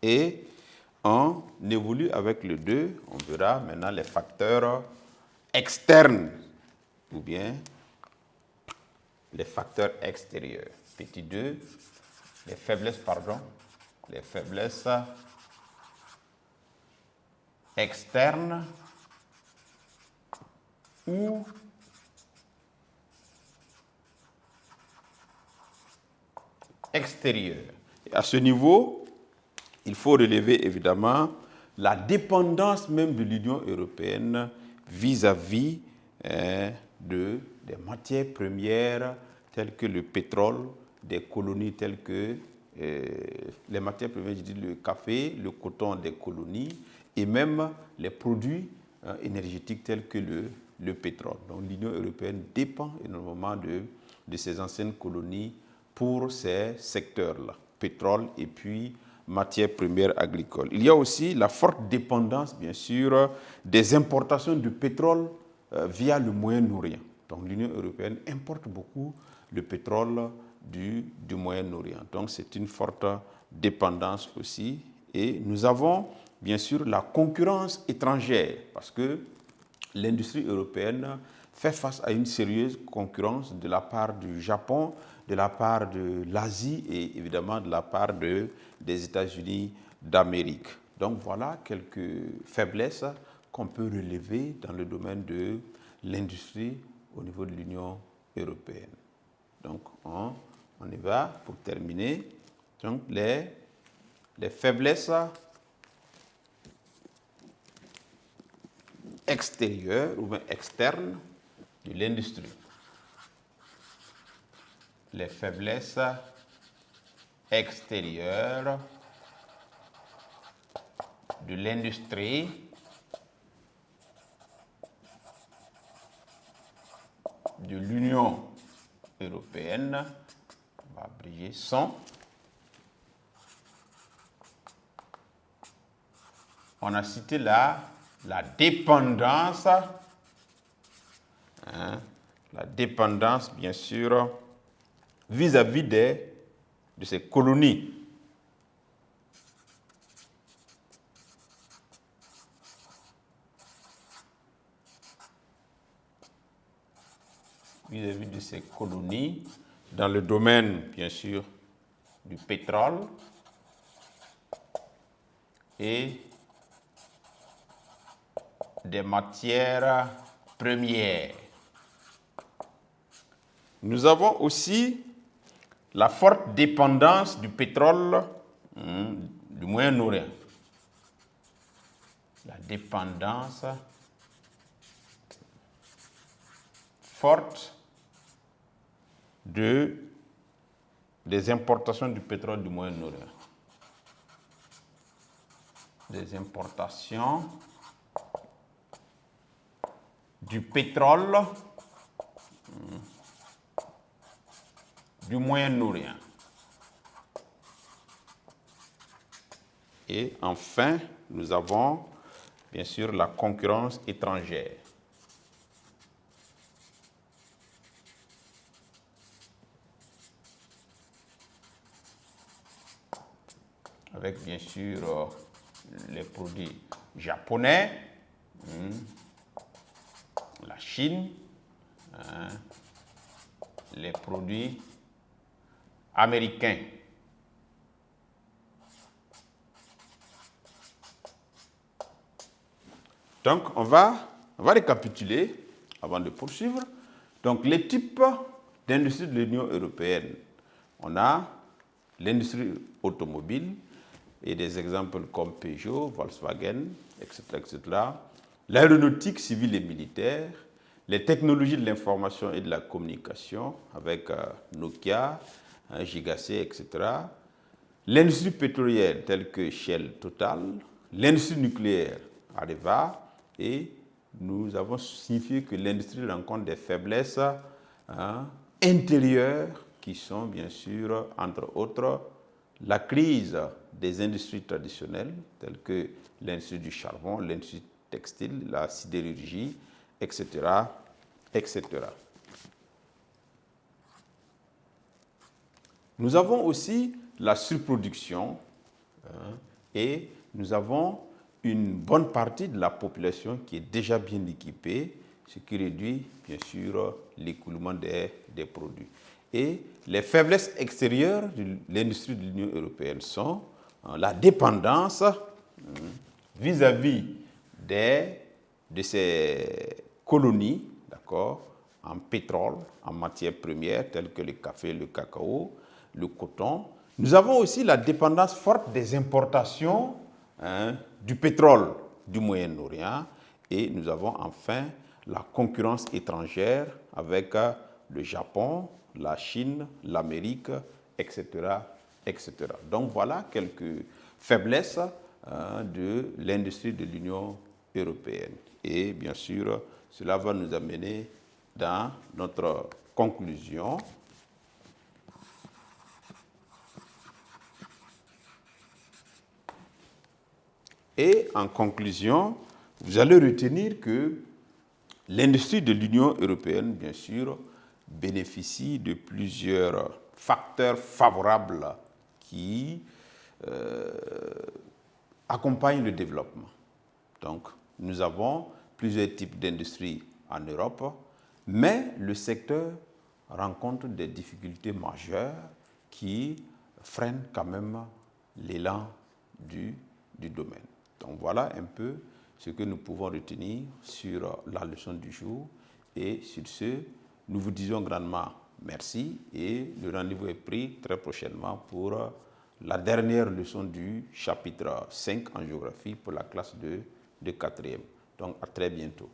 Et on évolue avec le 2, on verra maintenant les facteurs externes ou bien les facteurs extérieurs. Petit 2, les faiblesses externes ou extérieures. Et à ce niveau, il faut relever évidemment la dépendance même de l'Union européenne vis-à-vis des matières premières telles que le pétrole, des colonies telles que les matières premières, je dis le café, le coton des colonies et même les produits énergétiques tels que le pétrole. Donc l'Union européenne dépend énormément de ces anciennes colonies pour ces secteurs-là, pétrole et puis matières premières agricoles. Il y a aussi la forte dépendance, bien sûr, des importations de pétrole via le Moyen-Orient. Donc l'Union européenne importe beaucoup le pétrole du Moyen-Orient. Donc c'est une forte dépendance aussi. Et nous avons, bien sûr, la concurrence étrangère, parce que l'industrie européenne fait face à une sérieuse concurrence de la part du Japon, de la part de l'Asie et évidemment de la part des États-Unis d'Amérique. Donc voilà quelques faiblesses qu'on peut relever dans le domaine de l'industrie au niveau de l'Union européenne. Donc on y va pour terminer. Donc les faiblesses extérieures ou bien externes de l'industrie. Les faiblesses extérieures de l'industrie de l'Union européenne, on va abréger, sont, on a cité là la dépendance, la dépendance bien sûr vis-à-vis de ces colonies. Vis-à-vis de ces colonies, dans le domaine, bien sûr, du pétrole et des matières premières. Nous avons aussi la forte dépendance du pétrole du Moyen-Orient. La dépendance forte des importations du pétrole du Moyen-Orient. Des importations du pétrole du Moyen-Orient. Et enfin, nous avons bien sûr la concurrence étrangère. Avec bien sûr les produits japonais, la Chine, les produits américains. Donc, on va récapituler avant de poursuivre. Donc, les types d'industrie de l'Union européenne. On a l'industrie automobile et des exemples comme Peugeot, Volkswagen, etc., etc. L'aéronautique civile et militaire, les technologies de l'information et de la communication avec Nokia, Gigac, etc. L'industrie pétrolière telle que Shell, Total, l'industrie nucléaire, Areva, et nous avons signifié que l'industrie rencontre des faiblesses intérieures qui sont bien sûr, entre autres, la crise des industries traditionnelles telles que l'industrie du charbon, l'industrie textile, la sidérurgie, etc., etc. Nous avons aussi la surproduction Et nous avons une bonne partie de la population qui est déjà bien équipée, ce qui réduit bien sûr l'écoulement des produits. Et les faiblesses extérieures de l'industrie de l'Union européenne sont la dépendance vis-à-vis de ces colonies, d'accord, en pétrole, en matières premières telles que le café, le cacao, le coton. Nous avons aussi la dépendance forte des importations du pétrole du Moyen-Orient et nous avons enfin la concurrence étrangère avec le Japon, la Chine, l'Amérique, etc., etc. Donc voilà quelques faiblesses de l'industrie de l'Union européenne. Et bien sûr, cela va nous amener dans notre conclusion. Et en conclusion, vous allez retenir que l'industrie de l'Union européenne, bien sûr, bénéficie de plusieurs facteurs favorables qui accompagnent le développement. Donc, nous avons plusieurs types d'industries en Europe, mais le secteur rencontre des difficultés majeures qui freinent quand même l'élan du domaine. Donc voilà un peu ce que nous pouvons retenir sur la leçon du jour. Et sur ce, nous vous disons grandement merci et le rendez-vous est pris très prochainement pour la dernière leçon du chapitre 5 en géographie pour la classe de 4e. Donc à très bientôt.